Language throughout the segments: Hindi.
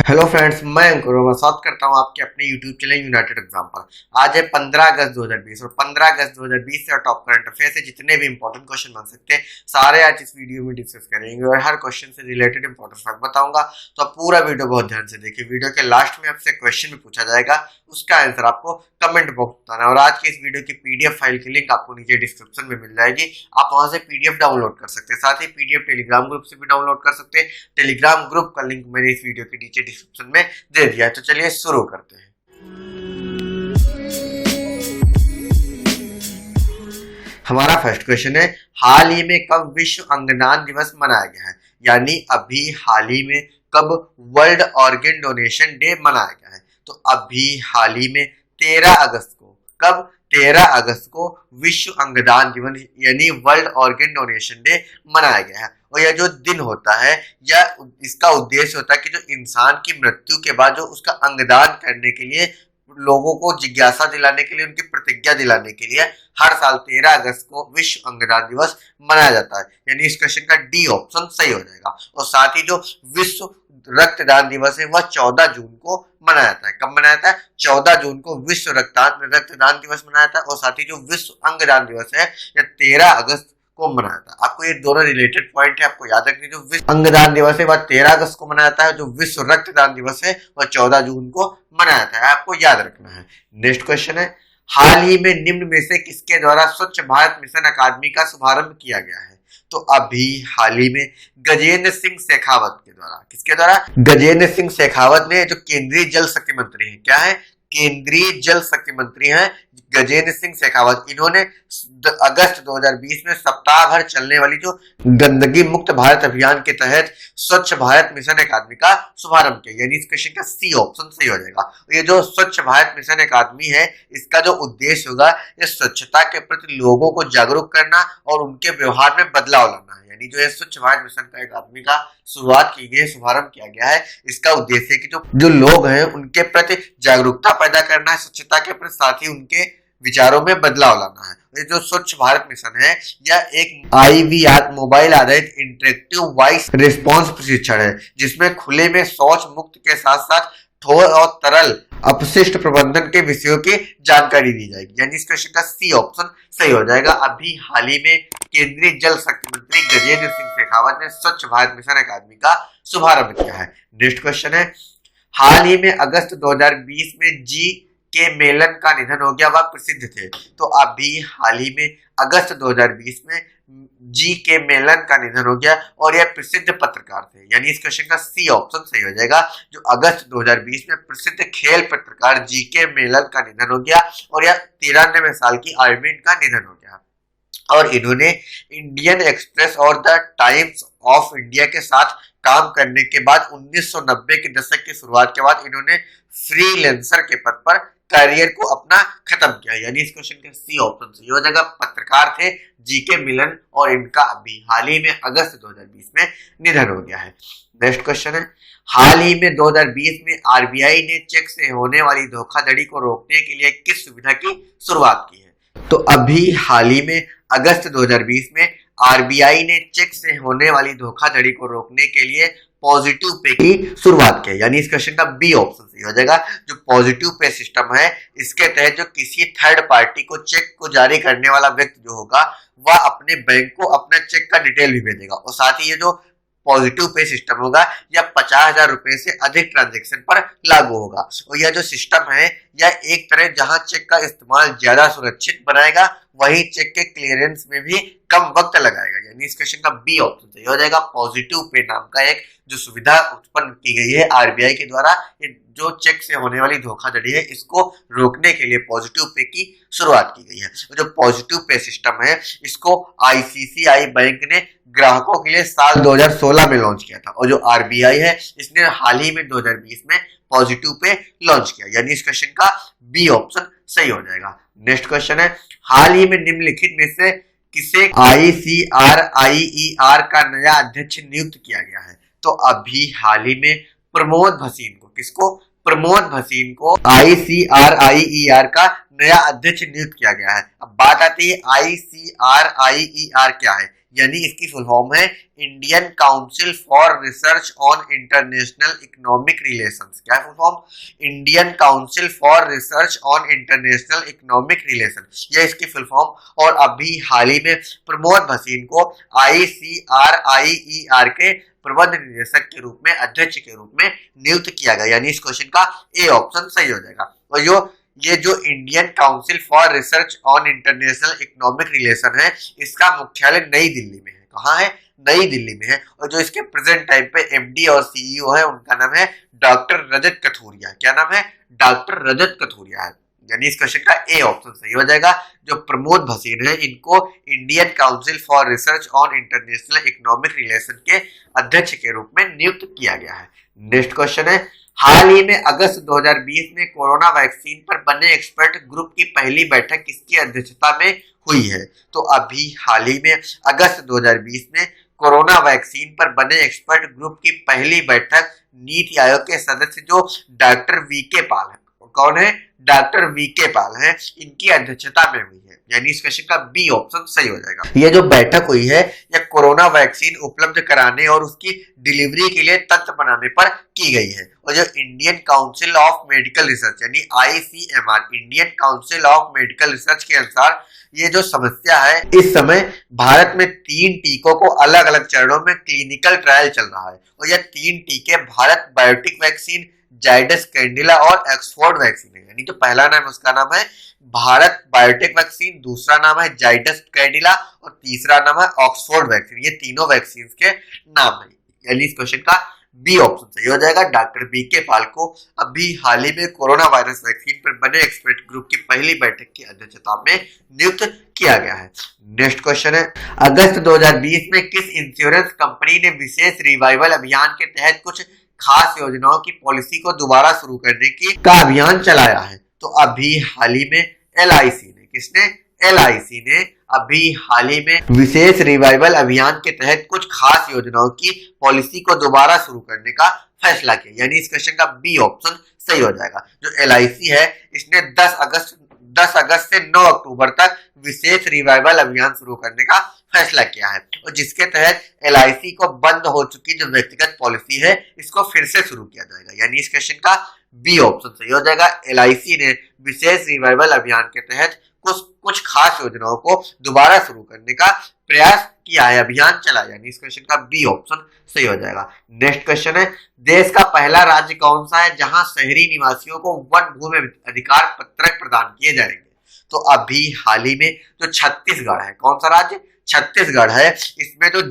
हेलो फ्रेंड्स, मैं अंकुर मैं स्वागत करता हूं आपके अपने यूट्यूब चैनल यूनाइटेड एग्जाम पर। आज है 15 अगस्त 2020 और 15 अगस्त 2020 से टॉप करंट अफेयर से जितने भी इंपॉर्टेंट क्वेश्चन बन सकते हैं सारे आज इस वीडियो में डिस्कस करेंगे और हर क्वेश्चन से रिलेटेड इंपॉर्टेंट फैक्ट बताऊंगा। तो आप पूरा वीडियो बहुत ध्यान से देखिए। वीडियो के लास्ट में आपसे क्वेश्चन भी पूछा जाएगा, उसका आंसर आपको कमेंट बॉक्स बताना है। और आज के इस वीडियो की पीडीएफ फाइल की लिंक आपको नीचे डिस्क्रिप्शन में मिल जाएगी, आप वहां से पीडीएफ डाउनलोड कर सकते हैं। साथ ही पीडीएफ टेलीग्राम ग्रुप से भी डाउनलोड कर सकते हैं। टेलीग्राम ग्रुप का लिंक मैंने इस वीडियो के नीचे डिस्क्रिप्शन में दे दिया है। तो चलिए शुरू करते हैं। हमारा फर्स्ट क्वेश्चन है, हाल ही में कब विश्व अंगदान दिवस मनाया गया है? यानी अभी हाल ही में कब वर्ल्ड ऑर्गन डोनेशन डे मनाया गया है? तो अभी हाल ही में 13 अगस्त को, कब 13 अगस्त को विश्व अंगदान दिवस यानी वर्ल्ड ऑर्गन डोनेशन डे मनाया गया है। और यह जो दिन होता है या इसका उद्देश्य होता है कि जो इंसान की मृत्यु के बाद जो उसका अंगदान करने के लिए लोगों को जिज्ञासा दिलाने के लिए, उनकी प्रतिज्ञा दिलाने के लिए हर साल 13 अगस्त को विश्व अंगदान दिवस मनाया जाता है। यानी इस क्वेश्चन का डी ऑप्शन सही हो जाएगा। और साथ ही जो विश्व रक्तदान दिवस है वह 14 जून को मनाया जाता है। कब मनाया जाता है? 14 जून को विश्व रक्तदान दिवस मनाया जाता है। और साथ ही जो विश्व अंगदान दिवस है यह 13 अगस्त को मनाया था। आपको ये दोनों रिलेटेड पॉइंट है, आपको याद रखनी। जो विश्व अंगदान दिवस है वह 13 अगस्त को मनाया जाता है, जो विश्व रक्तदान दिवस है वह 14 जून को मनाया जाता है। आपको याद रखना है। नेक्स्ट क्वेश्चन है, हाल ही में निम्न में से किसके द्वारा स्वच्छ भारत मिशन अकादमी का शुभारंभ किया गया है? तो अभी हाल ही में गजेंद्र सिंह शेखावत के द्वारा, किसके द्वारा? गजेंद्र सिंह शेखावत ने, जो केंद्रीय जल शक्ति मंत्री है। क्या है? केंद्रीय जल शक्ति मंत्री हैं गजेंद्र सिंह शेखावत। इन्होंने अगस्त 2020 में सप्ताह भर चलने वाली जो गंदगी मुक्त भारत अभियान के तहत स्वच्छ भारत मिशन अकादमी का शुभारंभ किया। यानी इस क्वेश्चन का सी ऑप्शन सही हो जाएगा। ये जो स्वच्छ भारत मिशन अकादमी है, इसका जो उद्देश्य होगा ये स्वच्छता के प्रति लोगों को जागरूक करना और उनके व्यवहार में बदलाव लाना है। यानी जो है स्वच्छ भारत मिशन का अकादमी का शुरुआत की गई, शुभारंभ किया गया है। इसका उद्देश्य है कि जो लोग हैं उनके प्रति जागरूकता पैदा करना है स्वच्छता के प्रति, साथ ही उनके विचारों में बदलाव लाना है। ये जो स्वच्छ भारत मिशन है यह एक IVR मोबाइल आधारित इंटरेक्टिव वॉइस रिस्पॉन्स प्रशिक्षण है, जिसमें खुले में शौच मुक्त के साथ साथ ठोस और तरल अपशिष्ट प्रबंधन के विषयों की जानकारी दी जाएगी। यानी इस क्वेश्चन का सी ऑप्शन सही हो जाएगा। अभी हाल ही में केंद्रीय जल शक्ति मंत्री गजेंद्र सिंह शेखावत ने स्वच्छ भारत मिशन अकादमी का शुभारंभ किया है। नेक्स्ट क्वेश्चन है, हाल ही में अगस्त 2020 में जी के मेलन का निधन हो गया, वह प्रसिद्ध थे। तो अभी हाल ही में अगस्त 2020 में जी के मेलन का निधन हो गया और यह प्रसिद्ध पत्रकार थे। यानी इस क्वेश्चन का सी ऑप्शन सही हो जाएगा। जो अगस्त 2020 में प्रसिद्ध खेल पत्रकार जी के मेलन का निधन हो गया और यह 93 साल की आयु में इनका निधन हो गया। और इन्होंने इंडियन एक्सप्रेस और द टाइम्स ऑफ इंडिया के साथ काम करने के बाद 1990 के दशक की शुरुआत के बाद इन्होंने फ्रीलांसर के पद पर करियर को अपना खत्म किया। यानी इस क्वेश्चन का सी ऑप्शन सही हो जाएगा। पत्रकार थे जीके मिलन और इनका अभी हाल ही में अगस्त 2020 में निधन हो गया है। नेक्स्ट क्वेश्चन है, हाल ही में 2020 में आरबीआई ने चेक से होने वाली धोखाधड़ी को रोकने के लिए किस सुविधा की शुरुआत की है? तो अभी हाल ही में अगस्त 2020 में आरबीआई ने चेक से होने वाली धोखाधड़ी को रोकने के लिए पॉजिटिव पे की शुरुआत की। यानी इस क्वेश्चन का बी ऑप्शन सही हो जाएगा। जो पॉजिटिव पे सिस्टम है, इसके तहत जो किसी थर्ड पार्टी को चेक को जारी करने वाला व्यक्ति जो होगा वह अपने बैंक को अपना चेक का डिटेल भी भेजेगा। और साथ ही ये जो पॉजिटिव पे सिस्टम होगा यह 50,000 रुपए से अधिक ट्रांजैक्शन पर लागू होगा। और यह जो सिस्टम है यह एक तरह जहां चेक का इस्तेमाल ज्यादा सुरक्षित बनाएगा, वही चेक के क्लियरेंस में भी कम वक्त लगाएगा। यानी इस क्वेश्चन का बी ऑप्शन सही हो जाएगा। पॉजिटिव पे नाम का एक जो सुविधा उत्पन्न की गई है आरबीआई के द्वारा, जो चेक से होने वाली धोखाधड़ी है इसको रोकने के लिए पॉजिटिव पे की शुरुआत की गई है। जो पॉजिटिव पे सिस्टम है इसको आईसीआईसीआई बैंक ने ग्राहकों के लिए साल 2016 में लॉन्च किया था। और जो आरबीआई है इसने हाल ही में 2020 में पॉजिटिव पे लॉन्च किया। यानी इस क्वेश्चन का बी ऑप्शन सही हो जाएगा। नेक्स्ट क्वेश्चन है, हाल ही में निम्नलिखित में से किसे ICRIER का नया अध्यक्ष नियुक्त किया गया है? तो अभी हाल ही में प्रमोद भसीन को, किसको? प्रमोद भसीन को ICRIER का नया अध्यक्ष नियुक्त किया गया है। अब बात आती है ICRIER क्या है? यानी इसकी फुल फॉर्म है Indian council for research on international economic relations. क्या full form? Indian council for research on international economic relation, यह इसकी फुल फॉर्म। और अभी हाल ही में प्रमोद भसीन को ICRIER के प्रबंध निदेशक के रूप में, अध्यक्ष के रूप में नियुक्त किया गया, यानी इस क्वेश्चन का ए ऑप्शन सही हो जाएगा। और ये जो Indian council for research on international economic relation है, इसका मुख्यालय नई दिल्ली में है। कहाँ है? नई दिल्ली में है। और जो इसके प्रेजेंट टाइम पे MD और CEO है, उनका नाम है डॉक्टर रजत कथुरिया। क्या नाम है? डॉक्टर रजत कथुरिया है, यानी इस क्वेश्चन का ए ऑप्शन सही हो जाएगा। जो प्रमोद भसीन है, इनको Indian council for research on international economic relation के अध्यक्ष के रूप में नियुक्त किया गया है। नेक्स्ट क्वेश्चन है, हाल ही में अगस्त 2020 में कोरोना वैक्सीन पर बने एक्सपर्ट ग्रुप की पहली बैठक किसकी अध्यक्षता में हुई है? तो अभी हाल ही में अगस्त 2020 में कोरोना वैक्सीन पर बने एक्सपर्ट ग्रुप की पहली बैठक नीति आयोग के सदस्य जो डॉक्टर VK पाल है, कौन है? डॉक्टर VK पाल है, इनकी अध्यक्षता में हुई है, यानी इस क्वेश्चन का बी ऑप्शन सही हो जाएगा। ये जो बैठक हुई है, यह कोरोना वैक्सीन उपलब्ध कराने और उसकी डिलीवरी के लिए तंत्र बनाने पर की गई है। और जो Indian council of medical research यानी ICMR, Indian council of medical research के अनुसार ये जो समस्या है, इस समय भारत में 3 टीकों को अलग अलग चरणों में क्लिनिकल ट्रायल चल रहा है। और यह 3 टीके भारत बायोटेक वैक्सीन, जाइडस कैडिला और ऑक्सफोर्ड वैक्सीन है। यानी जो पहला नाम है उसका नाम है भारत बायोटेक वैक्सीन, दूसरा नाम है जाइडस कैडिला और तीसरा नाम है ऑक्सफोर्ड वैक्सीन। ये तीनों वैक्सीन के नाम है, यानी इस क्वेश्चन का बी ऑप्शन सही हो जाएगा। डॉक्टर VK पाल को अभी हाल ही में कोरोना वायरस वैक्सीन पर बने एक्सपर्ट ग्रुप की पहली बैठक की अध्यक्षता में नियुक्त किया गया है। नेक्स्ट क्वेश्चन है, अगस्त 2020 में किस इंश्योरेंस कंपनी ने विशेष रिवाइवल अभियान के तहत कुछ खास योजनाओं की पॉलिसी को दोबारा शुरू करने का अभियान चलाया है? तो अभी हाल ही में LIC ने, किसने? LIC ने अभी हाल ही में विशेष रिवाइवल अभियान के तहत कुछ खास योजनाओं की पॉलिसी को दोबारा शुरू करने का फैसला किया, यानी इस क्वेश्चन का बी ऑप्शन सही हो जाएगा। जो LIC है, इसने 10 अगस्त से 9 अक्टूबर तक विशेष रिवाइवल अभियान शुरू करने का फैसला किया है, और जिसके तहत LIC को बंद हो चुकी जो व्यक्तिगत पॉलिसी है, इसको फिर से शुरू किया जाएगा, यानी इस क्वेश्चन का बी ऑप्शन सही हो जाएगा। LIC ने विशेष रिवाइवल अभियान के तहत कुछ खास योजनाओं को दोबारा शुरू करने का प्रयास किया है, अभियान चला, यानी इस क्वेश्चन का बी ऑप्शन सही हो जाएगा। नेक्स्ट क्वेश्चन है, देश का पहला राज्य कौन सा है जहां शहरी निवासियों को वन भूमि अधिकार पत्रक प्रदान किए जाएंगे? तो अभी हाल ही में जो छत्तीसगढ़ है, कौन सा राज्य? छत्तीसगढ़ है। इसमें जो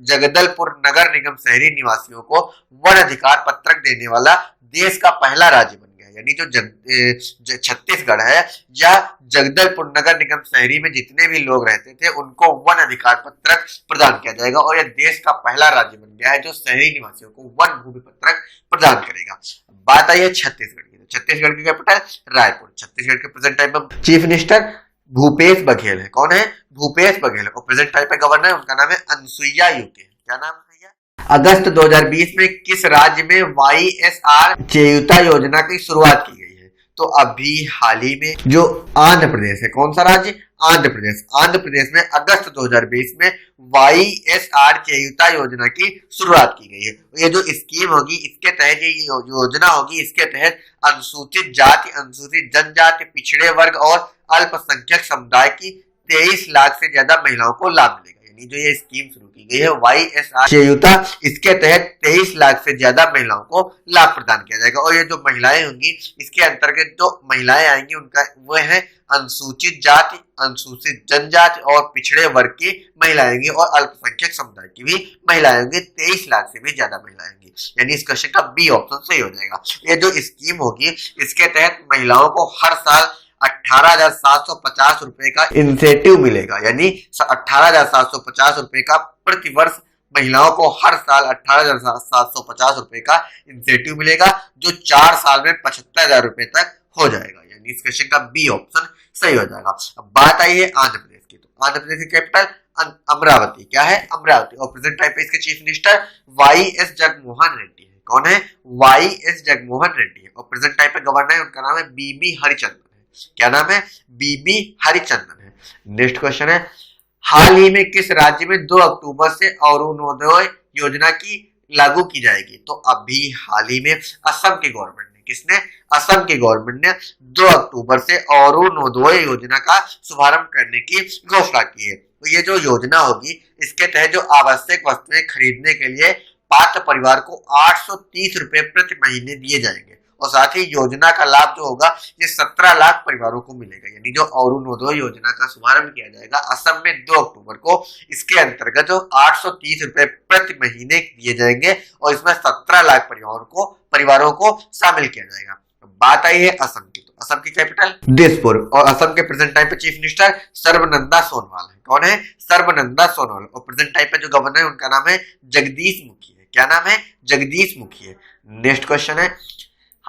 जगदलपुर नगर निगम शहरी निवासियों को वन अधिकार पत्रक देने वाला देश का पहला राज्य बन गया, यानी जो छत्तीसगढ़ है या जगदलपुर नगर निगम शहरी में जितने भी लोग रहते थे, उनको वन अधिकार पत्रक प्रदान किया जाएगा, और यह देश का पहला राज्य बन गया है जो शहरी निवासियों को वन भूमि पत्रक प्रदान करेगा। बात आई है छत्तीसगढ़ की, छत्तीसगढ़ की कैपिटल रायपुर। छत्तीसगढ़ के प्रेजेंट टाइम में चीफ मिनिस्टर भूपेश बघेल है, कौन है? भूपेश बघेल। और प्रेजेंट टाइम पे गवर्नर है, उनका नाम है अनुसुईया उइके। क्या नाम है? अगस्त 2020 में किस राज्य में YSR चेयुता योजना की शुरुआत की गई है? तो अभी हाल ही में जो आंध्र प्रदेश है, कौन सा राज्य? आंध्र प्रदेश। आंध्र प्रदेश में अगस्त 2020 में YSR चेयुता योजना की शुरुआत की गई है। ये जो स्कीम होगी, इसके तहत ये योजना होगी, इसके तहत अनुसूचित जाति, अनुसूचित जनजाति, पिछड़े वर्ग और अल्पसंख्यक समुदाय की 23 लाख से ज्यादा महिलाओं को लाभ मिलेगा। यानी जो ये स्कीम शुरू की गई है YSR चेयुता, इसके तहत 23 लाख से ज्यादा महिलाओं को लाभ प्रदान किया जाएगा। और ये जो महिलाएं होंगी, इसके अंतर्गत जो महिलाएं आएंगी, उनका वो है अनुसूचित जाति, अनुसूचित जनजाति और पिछड़े वर्ग की महिलाएं होंगी, और अल्पसंख्यक समुदाय की भी महिलाएं होंगी। 23 लाख से भी ज्यादा महिलाएं होंगी, यानी इस क्वेश्चन का बी ऑप्शन सही हो जाएगा। ये जो स्कीम होगी, इसके तहत महिलाओं को हर साल 18,750 रुपए का इंसेंटिव मिलेगा, यानी 18,750 रुपए का प्रति वर्ष महिलाओं को हर साल 18,750 रुपए का इंसेंटिव मिलेगा, जो 4 साल में 75,000 रुपए तक हो जाएगा, यानी इस क्वेश्चन का बी ऑप्शन सही हो जाएगा। अब बात आई है आंध्र प्रदेश की, तो आंध्र प्रदेश की कैपिटल अमरावती। क्या है? अमरावती। और प्रेजेंट टाइम पे इसके chief minister YS Jaganmohan Reddy है। कौन है? YS जगनमोहन रेड्डी है। और प्रेजेंट टाइम पे गवर्नर है, उनका नाम है BB हरिचंदन है। क्या नाम है? BB हरिचंदन है। नेक्स्ट क्वेश्चन है, हाल ही में किस राज्य में 2 अक्टूबर से अरुणोदय योजना की लागू की जाएगी? तो अभी हाल ही में असम की गवर्नमेंट ने, किसने? असम की गवर्नमेंट ने 2 अक्टूबर से अरुणोदय योजना का शुभारंभ करने की घोषणा की है। तो ये जो योजना होगी, इसके तहत जो आवश्यक वस्तुएं खरीदने के लिए पात्र परिवार को 830 रुपए प्रति महीने दिए जाएंगे और साथ ही योजना का लाभ जो होगा ये 17 लाख परिवारों को मिलेगा। यानी जो अरुणोदय योजना का शुभारंभ किया जाएगा असम में 2 अक्टूबर को, इसके अंतर्गत जो 830 रुपए प्रति महीने दिए जाएंगे और इसमें 17 लाख परिवारों को शामिल किया जाएगा। बात आई है असम की, तो असम की कैपिटल दिसपुर और असम के प्रेजेंट टाइम पे चीफ मिनिस्टर सर्बानंद सोनोवाल है। कौन है? सर्बानंद सोनोवाल। और प्रेजेंट टाइम पे जो गवर्नर है उनका नाम है जगदीश मुखी है। क्या नाम है? जगदीश मुखी है। नेक्स्ट क्वेश्चन है,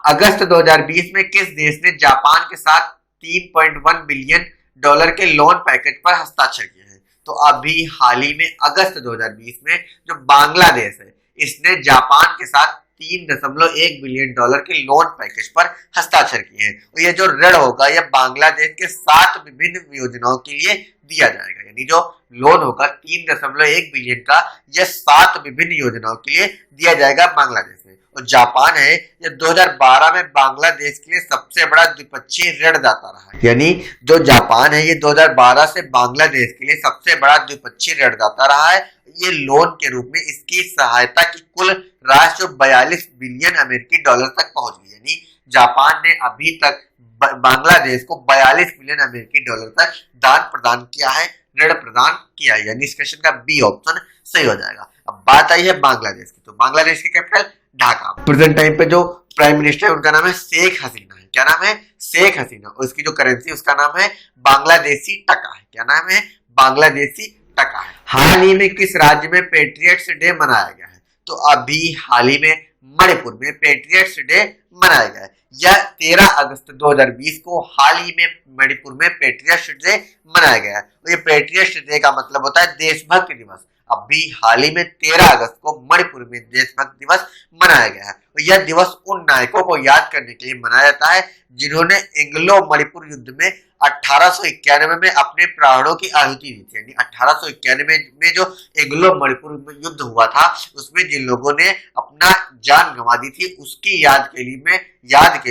अगस्त 2020 में किस देश ने जापान के साथ 3.1 बिलियन डॉलर के लोन पैकेज पर हस्ताक्षर किए हैं? तो अभी हाल ही में अगस्त 2020 में जो बांग्लादेश है, इसने जापान के साथ 3.1 बिलियन डॉलर के लोन पैकेज पर हस्ताक्षर किए हैं। और ये जो ऋण होगा यह बांग्लादेश के 7 विभिन्न योजनाओं के लिए दिया जाएगा। यानी जो लोन होगा 3.1 बिलियन का, यह 7 विभिन्न योजनाओं के लिए दिया जाएगा बांग्लादेश में। और जापान है, ये 2012 में बांग्लादेश के लिए सबसे बड़ा द्विपक्षीय ऋणदाता रहा है। यानी जो जापान है ये 2012 से बांग्लादेश के लिए सबसे बड़ा द्विपक्षीय ऋणदाता रहा है। ये लोन के रूप में इसकी सहायता की कुल राशि जो 42 बिलियन अमेरिकी डॉलर तक पहुंच गई। यानी जापान ने अभी तक बांग्लादेश को 42 बिलियन अमेरिकी डॉलर तक दान प्रदान किया है, ऋण प्रदान किया है। यानी इस क्वेश्चन का बी ऑप्शन सही हो जाएगा। अब बात आई है बांग्लादेश की, तो बांग्लादेश की कैपिटल ढाका। प्रेजेंट टाइम पे जो प्राइम मिनिस्टर है उनका नाम है शेख हसीना है। क्या नाम है? शेख हसीना। और इसकी जो करेंसी उसका नाम है बांग्लादेशी टका है। क्या नाम है? बांग्लादेशी टका है। हाल ही में किस राज्य में पेट्रियट्स डे मनाया गया है? तो अभी हाल ही में मणिपुर में पेट्रियट्स डे मनाया गया है। यह 13 अगस्त 2020 को हाल ही में मणिपुर में पेट्रियट्स डे मनाया गया है। और ये पेट्रियट्स डे का मतलब होता है देशभक्ति दिवस। अभी हाल ही में 13 अगस्त को मणिपुर में देशभक्ति दिवस मनाया गया है। और यह दिवस उन नायकों को याद करने के लिए मनाया जाता है जिन्होंने एंग्लो मणिपुर युद्ध में 1891 में अपने प्राणों की आहुति दी थी। यानी 1891 में जो एंग्लो मणिपुर युद्ध हुआ था उसमें जिन लोगों ने अपना जान गंवा दी थी उसकी याद के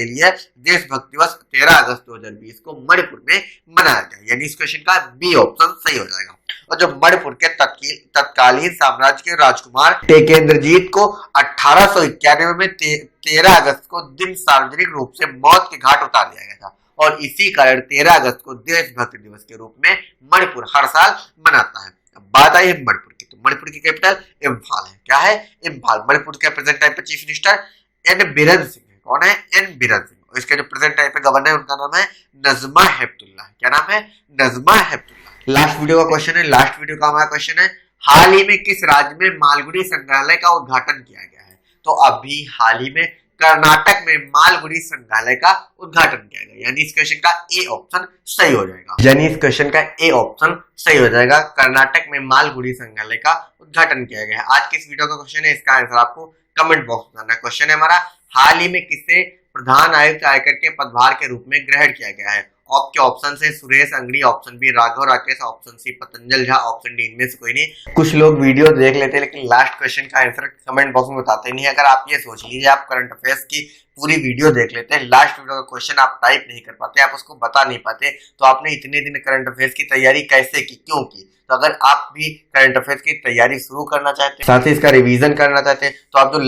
लिए देशभक्ति दिवस 13 अगस्त 2020 को मणिपुर में मनाया गया। यानी इस क्वेश्चन का बी ऑप्शन सही हो जाएगा। और जो मणिपुर के तत्कालीन साम्राज्य के राजकुमार टेकेंद्रजीत को 1891 में 13 अगस्त को दिन सार्वजनिक रूप से मौत के घाट उतार दिया गया था। और इसी कारण 13 अगस्त को देशभक्ति दिवस के रूप में मणिपुर हर साल मनाता है। अब बात आई है मणिपुर की, तो मणिपुर की कैपिटल इम्फाल है। क्या है? इम्फाल। मणिपुर के प्रेजेंट टाइम पे chief minister N Biren Singh है। कौन है? एन बिरेन सिंह। और इसके जो प्रेजेंट टाइम पे गवर्नर है उनका नाम है नजमा हेपतुल्ला। क्या नाम है? नजमा हेपतुल्ला। लास्ट वीडियो का क्वेश्चन है, लास्ट वीडियो का हमारा क्वेश्चन है, हाल ही में किस राज्य में मालगुडी संग्रहालय का उद्घाटन किया गया है? तो अभी हाल ही में कर्नाटक में मालगुडी संग्रहालय का उद्घाटन किया गया। यानी इस क्वेश्चन का ए ऑप्शन सही हो जाएगा। यानी इस क्वेश्चन का ए ऑप्शन सही हो जाएगा। कर्नाटक में मालगुडी संग्रहालय का उद्घाटन किया गया है। आज के इस वीडियो का क्वेश्चन है, इसका आंसर आपको कमेंट बॉक्स में बताना है। क्वेश्चन है हमारा, हाल ही में किसे प्रधान आयुक्त आयकर के पदभार के रूप में ग्रहण किया गया है? आपके ऑप्शन है Suresh Angadi, option B Raghav Rakesh, option C Patanjal Jha, option D इनमें से कोई नहीं। कुछ लोग वीडियो देख लेते हैं लेकिन लास्ट क्वेश्चन का आंसर कमेंट बॉक्स में बताते नहीं। अगर आप ये सोच लीजिए आप करंट अफेयर्स की पूरी वीडियो देख लेते हैं, लास्ट वीडियो का क्वेश्चन आप टाइप नहीं कर पाते, आप उसको बता नहीं पाते, तो आपने इतने दिन करंट अफेयर्स की तैयारी कैसे की, क्यों की? तो अगर आप भी करंट अफेयर्स की तैयारी शुरू करना चाहते हैं, साथ ही इसका रिवीजन करना चाहते हैं, तो आप जो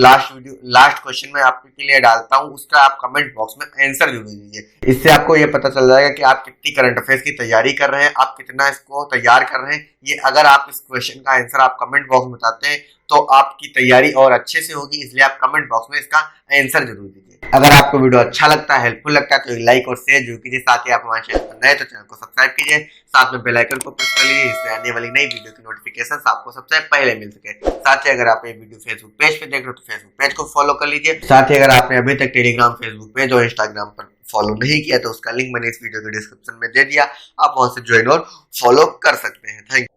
लास्ट क्वेश्चन में आपके लिए डालता हूं उसका आप कमेंट बॉक्स में आंसर जरूर दीजिए। इससे आपको ये पता चल जाएगा कि आप कितनी करंट अफेयर्स की तैयारी कर रहे हैं, आप कितना इसको तैयार कर रहे हैं। ये अगर आप इस क्वेश्चन का आंसर आप कमेंट बॉक्स में बताते हैं तो आपकी तैयारी और अच्छे से होगी, इसलिए आप कमेंट बॉक्स में इसका आंसर जरूर दीजिए। अगर आपको वीडियो अच्छा लगता है, हेल्पफुल लगता है तो लाइक और शेयर जरूर कीजिए। साथ ही आप हमारे चैनल पर नए तो चैनल को सब्सक्राइब कीजिए, साथ में बेल आइकन को प्रेस कर लीजिए जिससे आने वाली नई वीडियो की नोटिफिकेशन आपको सबसे पहले मिल सके। साथ ही अगर आप ये वीडियो फेसबुक पेज पे देख रहे हो तो फेसबुक पेज को फॉलो कर लीजिए। साथ ही अगर आपने अभी तक टेलीग्राम, फेसबुक पेज और इंस्टाग्राम पर फॉलो नहीं किया तो उसका लिंक मैंने इस वीडियो के डिस्क्रिप्शन में दे दिया, आप वहां से ज्वाइन और फॉलो कर सकते हैं। Thank you.